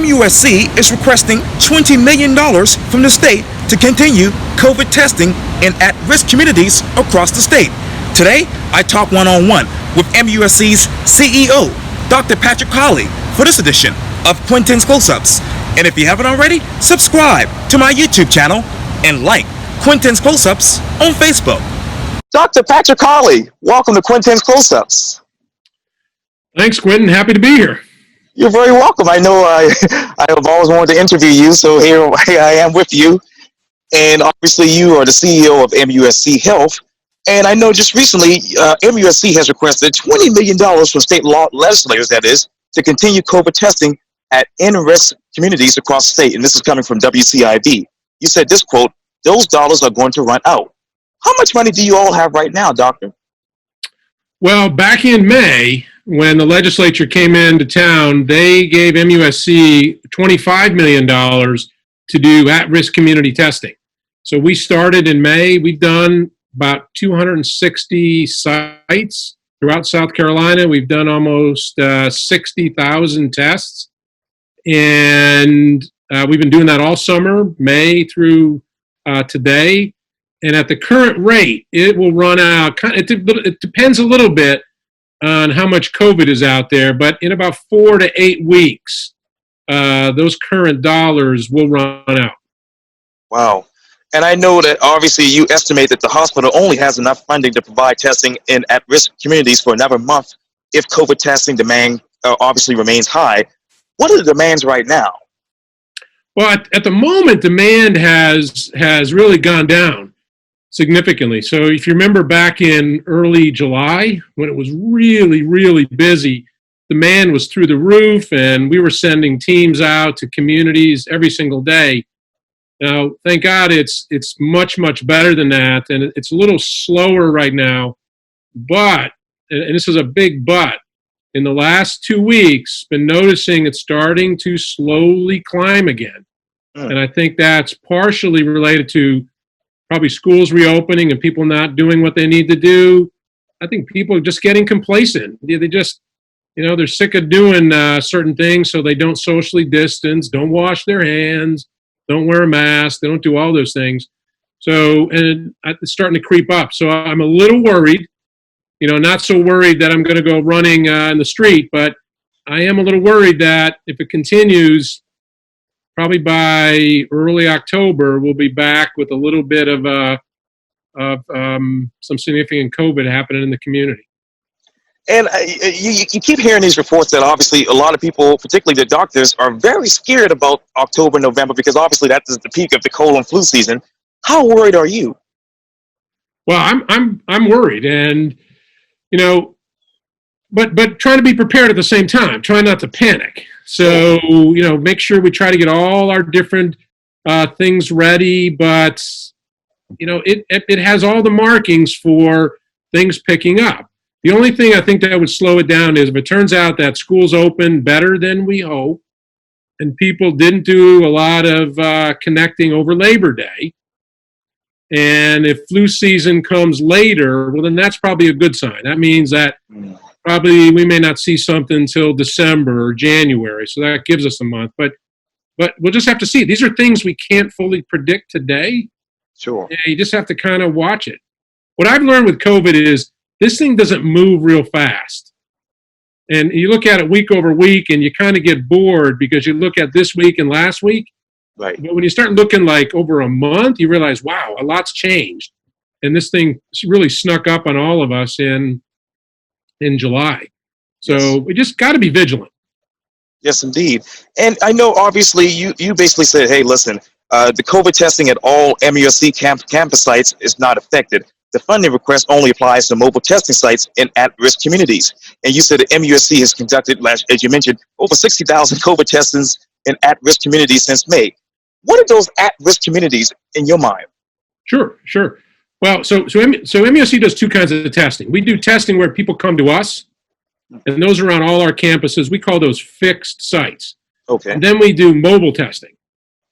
MUSC is requesting $20 million from the state to continue COVID testing in at-risk communities across the state. Today, I talk one-on-one with MUSC's CEO, Dr. Cawley, for this edition of Quintin's Close-Ups. And if you haven't already, subscribe to my YouTube channel and like Quintin's Close-Ups on Facebook. Dr. Cawley, welcome to Quintin's Close-Ups. Thanks, Quintin. Happy to be here. You're very welcome. I know I have always wanted to interview you, so here I am with you. And obviously, you are the CEO of MUSC Health. And I know just recently, MUSC has requested $20 million from state law legislators, that is, to continue COVID testing at in-risk communities across the state. And this is coming from WCIB. You said this quote, "Those dollars are going to run out." How much money do you all have right now, Doctor? Well, back in May, when the legislature came into town, they gave MUSC $25 million to do at-risk community testing. So we started in May. We've done about 260 sites throughout South Carolina. We've done almost 60,000 tests. And we've been doing that all summer, May through today. And at the current rate, it will run out. It depends a little bit on how much COVID is out there, but in about 4 to 8 weeks, those current dollars will run out. Wow. And I know that obviously you estimate that the hospital only has enough funding to provide testing in at-risk communities for another month if COVID testing demand obviously remains high. What are the demands right now? Well, at the moment, demand has really gone down significantly. So if you remember back in early July, when it was really, really busy, demand was through the roof, and we were sending teams out to communities every single day. Now, thank God it's much, much better than that, and it's a little slower right now. But, and this is a big but, in the last 2 weeks, been noticing it's starting to slowly climb again. And I think that's partially related to probably schools reopening and people not doing what they need to do. I think people are just getting complacent. They just, they're sick of doing certain things, so they don't socially distance, don't wash their hands, don't wear a mask, they don't do all those things. So, and it's starting to creep up. So I'm a little worried, not so worried that I'm going to go running in the street, but I am a little worried that if it continues, probably by early October, we'll be back with a little bit of some significant COVID happening in the community. And you keep hearing these reports that obviously a lot of people, particularly the doctors, are very scared about October, November, because obviously that's the peak of the cold and flu season. How worried are you? Well, I'm worried, and but trying to be prepared at the same time. Try not to panic. So, make sure we try to get all our different things ready, but, it has all the markings for things picking up. The only thing I think that would slow it down is if it turns out that schools open better than we hope, and people didn't do a lot of connecting over Labor Day, and if flu season comes later, well, then that's probably a good sign. That means that probably we may not see something until December or January, so that gives us a month. But we'll just have to see. These are things we can't fully predict today. Sure. Yeah, you just have to kind of watch it. What I've learned with COVID is this thing doesn't move real fast. And you look at it week over week, and you kind of get bored because you look at this week and last week. Right. But when you start looking like over a month, you realize, wow, a lot's changed. And this thing really snuck up on all of us in July. So we just got to be vigilant. Yes, indeed. And I know, obviously, you basically said, hey, listen, the COVID testing at all MUSC campus sites is not affected. The funding request only applies to mobile testing sites in at-risk communities. And you said that MUSC has conducted, as you mentioned, over 60,000 COVID testings in at-risk communities since May. What are those at-risk communities in your mind? Sure. Well, so MUSC does two kinds of testing. We do testing where people come to us, and those are on all our campuses. We call those fixed sites. Okay. And then we do mobile testing.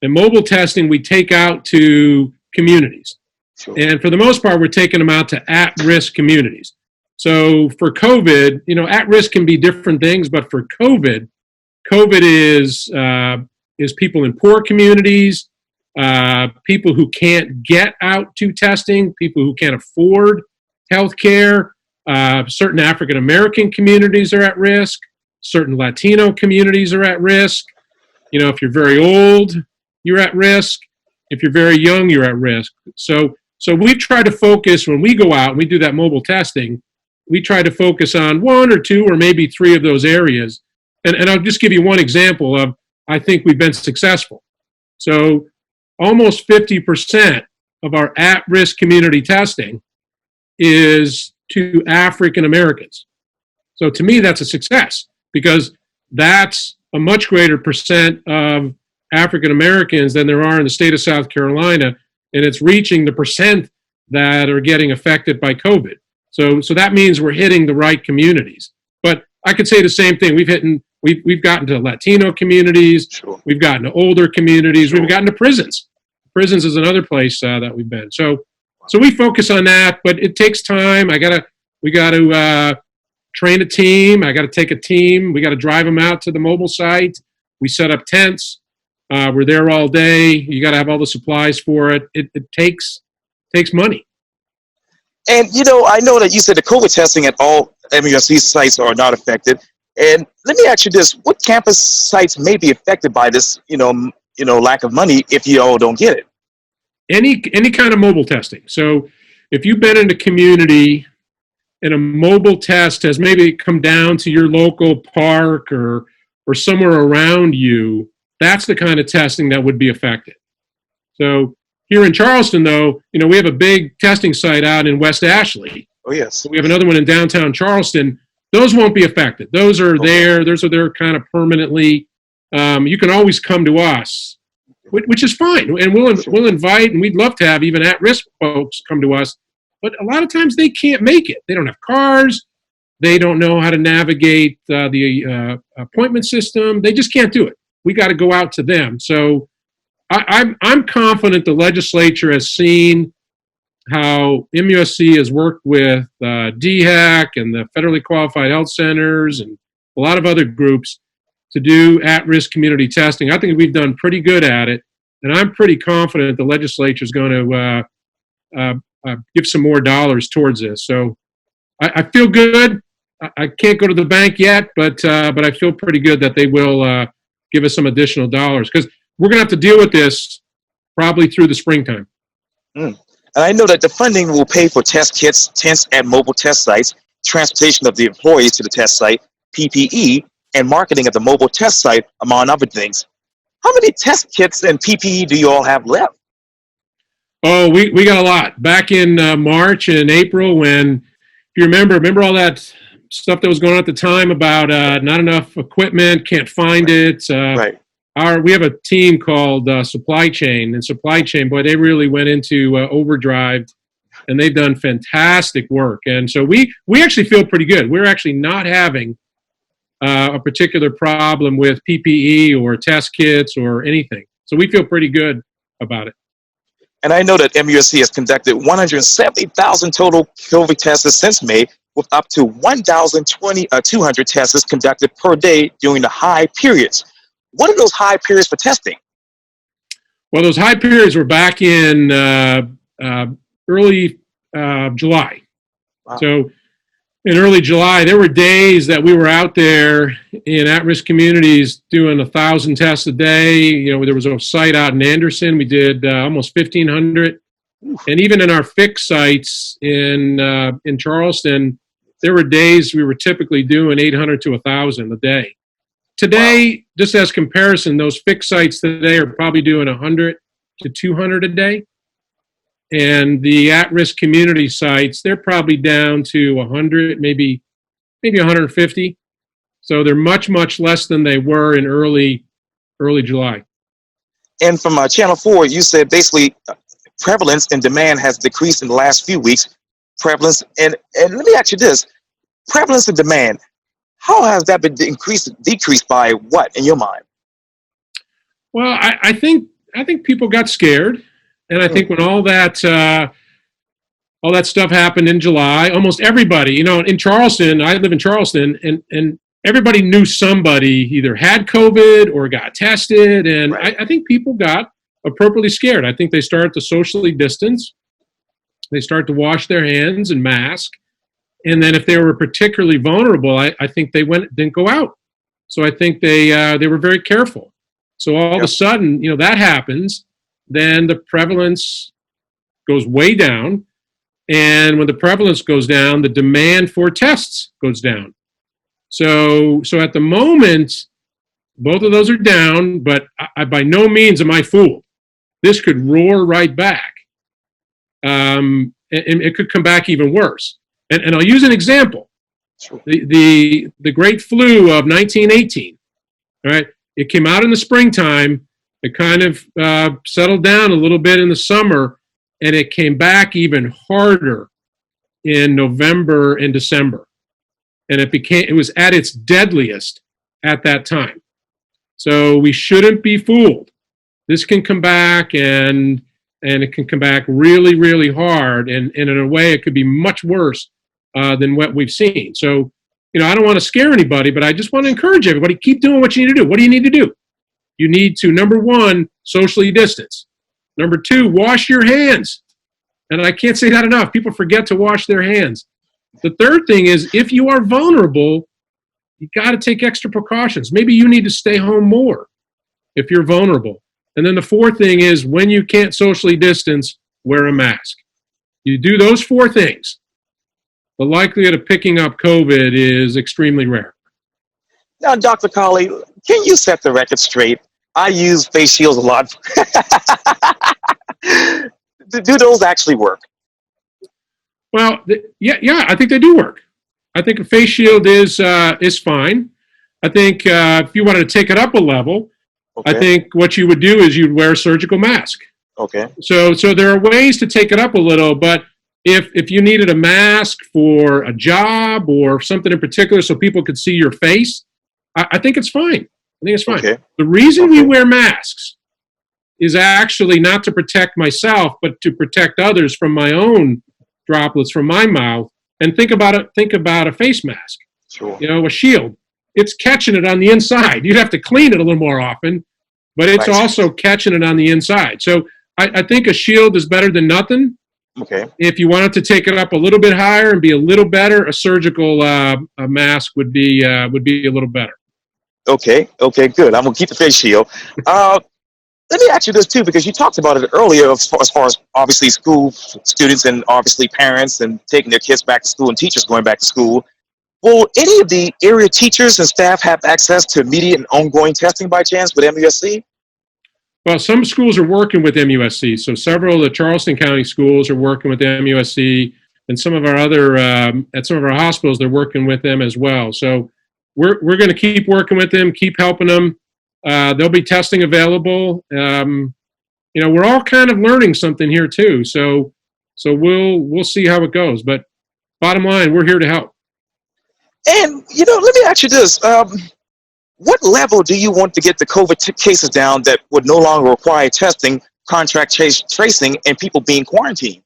And mobile testing we take out to communities. Sure. And for the most part, we're taking them out to at-risk communities. So for COVID, at-risk can be different things, but for COVID COVID is people in poor communities, people who can't get out to testing, people who can't afford health care. Certain African American communities are at risk. Certain Latino communities are at risk. You know, if you're very old, you're at risk. If you're very young, you're at risk. So we try to focus when we go out and we do that mobile testing. We try to focus on one or two or maybe three of those areas. And I'll just give you one example of I think we've been successful. So almost 50% of our at-risk community testing is to African Americans. So to me, that's a success because that's a much greater percent of African Americans than there are in the state of South Carolina, and it's reaching the percent that are getting affected by COVID. So that means we're hitting the right communities. But I could say the same thing. We've gotten to Latino communities, sure. We've gotten to older communities, sure. We've gotten to prisons. Prisons is another place that we've been. So we focus on that, but it takes time. We got to train a team. I got to take a team. We got to drive them out to the mobile site. We set up tents. We're there all day. You got to have all the supplies for it. It takes money. And, you know, I know that you said the COVID testing at all MUSC sites are not affected. And let me ask you this. What campus sites may be affected by this, lack of money if you all don't get it? Any kind of mobile testing. So if you've been in a community and a mobile test has maybe come down to your local park or somewhere around you, that's the kind of testing that would be affected. So here in Charleston, though, we have a big testing site out in West Ashley. Oh, yes. We have another one in downtown Charleston. Those won't be affected. Those are there. Those are there kind of permanently. You can always come to us, which is fine. And we'll invite, and we'd love to have even at-risk folks come to us. But a lot of times they can't make it. They don't have cars. They don't know how to navigate the appointment system. They just can't do it. We got to go out to them. So I'm confident the legislature has seen how MUSC has worked with DHEC and the federally qualified health centers and a lot of other groups to do at-risk community testing. I think we've done pretty good at it, and I'm pretty confident the legislature is going to give some more dollars towards this. So I feel good. I can't go to the bank yet, but I feel pretty good that they will give us some additional dollars because we're going to have to deal with this probably through the springtime. And I know that the funding will pay for test kits, tents at mobile test sites, transportation of the employees to the test site, PPE, and marketing of the mobile test site, among other things. How many test kits and PPE do you all have left? Oh, we got a lot. Back in March and April when, if you remember all that stuff that was going on at the time about not enough equipment, can't find it. Right. We have a team called Supply Chain, and Supply Chain, boy, they really went into overdrive, and they've done fantastic work. And so we actually feel pretty good. We're actually not having a particular problem with PPE or test kits or anything. So we feel pretty good about it. And I know that MUSC has conducted 170,000 total COVID tests since May, with up to 1,200 tests conducted per day during the high periods. What are those high periods for testing? Well, those high periods were back in early July. Wow. So in early July, there were days that we were out there in at-risk communities doing 1,000 tests a day. There was a site out in Anderson. We did almost 1,500. And even in our fixed sites in Charleston, there were days we were typically doing 800 to 1,000 a day. Today, wow. Just as comparison, those fixed sites today are probably doing 100 to 200 a day. And the at-risk community sites, they're probably down to 100, maybe 150. So they're much, much less than they were in early July. And from Channel 4, you said basically prevalence and demand has decreased in the last few weeks. Prevalence, and let me ask you this. Prevalence and demand, how has that been decreased by what, in your mind? Well, I think people got scared. And I think when all that stuff happened in July, almost everybody, in Charleston, I live in Charleston, and everybody knew somebody either had COVID or got tested, and Right. I think people got appropriately scared. I think they started to socially distance. They start to wash their hands and mask. And then if they were particularly vulnerable, I think they didn't go out. So I think they were very careful. So all of a sudden, that happens. Then the prevalence goes way down. And when the prevalence goes down, the demand for tests goes down. So at the moment, both of those are down, but I by no means am I fooled. This could roar right back. And it could come back even worse. And I'll use an example. Sure. The great flu of 1918, right? It came out in the springtime. It kind of settled down a little bit in the summer, and it came back even harder in November and December. And it was at its deadliest at that time. So we shouldn't be fooled. This can come back, and it can come back really, really hard. And in a way, it could be much worse than what we've seen. So, I don't want to scare anybody, but I just want to encourage everybody, keep doing what you need to do. What do you need to do? You need to, number one, socially distance. Number two, wash your hands. And I can't say that enough. People forget to wash their hands. The third thing is, if you are vulnerable, you got to take extra precautions. Maybe you need to stay home more if you're vulnerable. And then the fourth thing is, when you can't socially distance, wear a mask. You do those four things, the likelihood of picking up COVID is extremely rare. Now, Dr. Cawley, can you set the record straight? I use face shields a lot. Do those actually work? Well, yeah, I think they do work. I think a face shield is fine. I think if you wanted to take it up a level, I think what you would do is you'd wear a surgical mask. Okay. So there are ways to take it up a little, but if you needed a mask for a job or something in particular so people could see your face, I think it's fine. I think it's fine. Okay. The reason we wear masks is actually not to protect myself, but to protect others from my own droplets from my mouth. And think about a face mask. Sure. A shield. It's catching it on the inside. You'd have to clean it a little more often, but it's also catching it on the inside. So I think a shield is better than nothing. Okay. If you wanted to take it up a little bit higher and be a little better, a surgical mask would be a little better. Okay, good. I'm going to keep the face shield. Let me ask you this, too, because you talked about it earlier as far as obviously school students and obviously parents and taking their kids back to school and teachers going back to school. Will any of the area teachers and staff have access to immediate and ongoing testing by chance with MUSC? Well, some schools are working with MUSC. So several of the Charleston County schools are working with MUSC, and some of our other, at some of our hospitals, they're working with them as well. So we're going to keep working with them, keep helping them. There'll be testing available. We're all kind of learning something here too. So we'll see how it goes. But bottom line, we're here to help. And, let me ask you this. What level do you want to get the COVID cases down that would no longer require testing, contract tracing, and people being quarantined?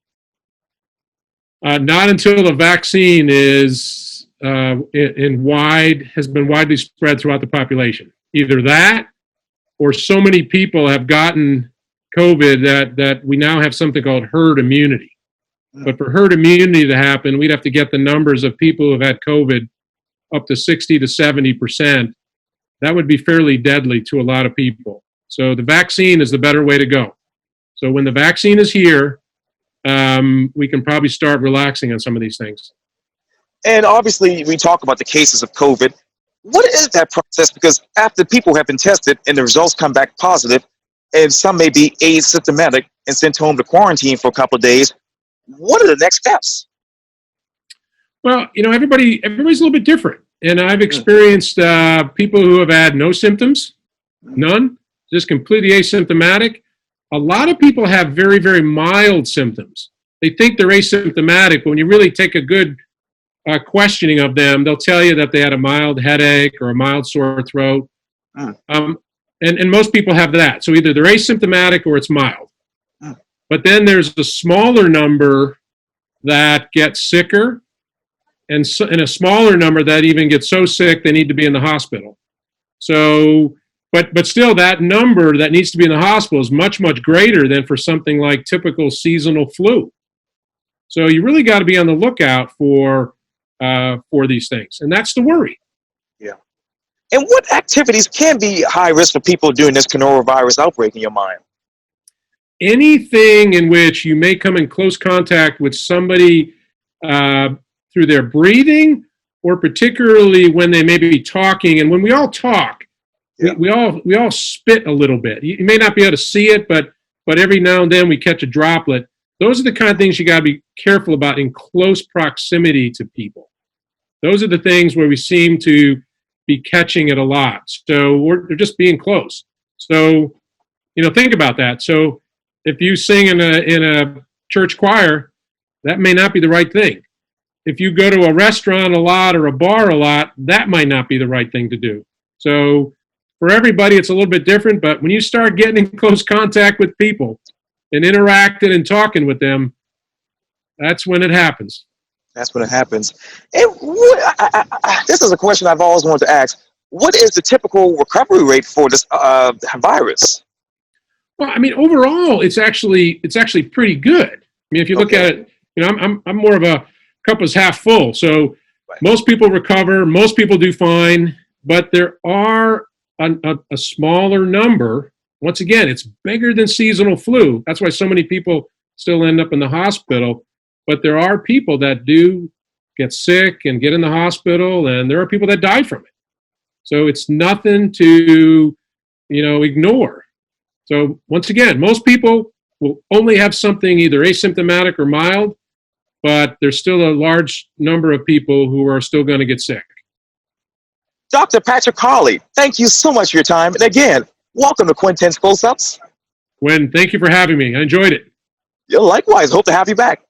Not until the vaccine is has been widely spread throughout the population. Either that, or so many people have gotten COVID that we now have something called herd immunity. But for herd immunity to happen, we'd have to get the numbers of people who have had COVID up to 60 to 70%. That would be fairly deadly to a lot of people. So the vaccine is the better way to go. So when the vaccine is here, we can probably start relaxing on some of these things. And obviously, we talk about the cases of COVID. What is that process? Because after people have been tested and the results come back positive, and some may be asymptomatic and sent home to quarantine for a couple of days, what are the next steps? Well, everybody's a little bit different. And I've experienced people who have had no symptoms, none, just completely asymptomatic. A lot of people have very, very mild symptoms. They think they're asymptomatic, but when you really take a good questioning of them, they'll tell you that they had a mild headache or a mild sore throat. And most people have that. So either they're asymptomatic or it's mild. But then there's a smaller number that get sicker and a smaller number that even get so sick they need to be in the hospital. So, but still, that number that needs to be in the hospital is much, much greater than for something like typical seasonal flu. So you really got to be on the lookout for these things, and that's the worry. Yeah. And what activities can be high risk for people during this coronavirus outbreak in your mind? Anything in which you may come in close contact with somebody through their breathing, or particularly when they may be talking. And when we all talk, yeah, we all spit a little bit. You may not be able to see it, but every now and then we catch a droplet. Those are the kind of things you got to be careful about in close proximity to people. Those are the things where we seem to be catching it a lot. So they're just being close. So, think about that. So if you sing in a church choir, that may not be the right thing. If you go to a restaurant a lot or a bar a lot, that might not be the right thing to do. So for everybody, it's a little bit different, but when you start getting in close contact with people and interacting and talking with them, that's when it happens. That's when it happens. And this is a question I've always wanted to ask. What is the typical recovery rate for this virus? Well, overall, it's actually pretty good. If you look at it, I'm more of a cup is half full. So right, most people recover, most people do fine, but there are a smaller number. Once again, it's bigger than seasonal flu. That's why so many people still end up in the hospital. But there are people that do get sick and get in the hospital, and there are people that die from it. So it's nothing to, ignore. So once again, most people will only have something either asymptomatic or mild, but there's still a large number of people who are still going to get sick. Dr. Patrick Cawley, thank you so much for your time. And again, welcome to Quintin's Close-Ups. Quinn, thank you for having me. I enjoyed it. Yeah, likewise. Hope to have you back.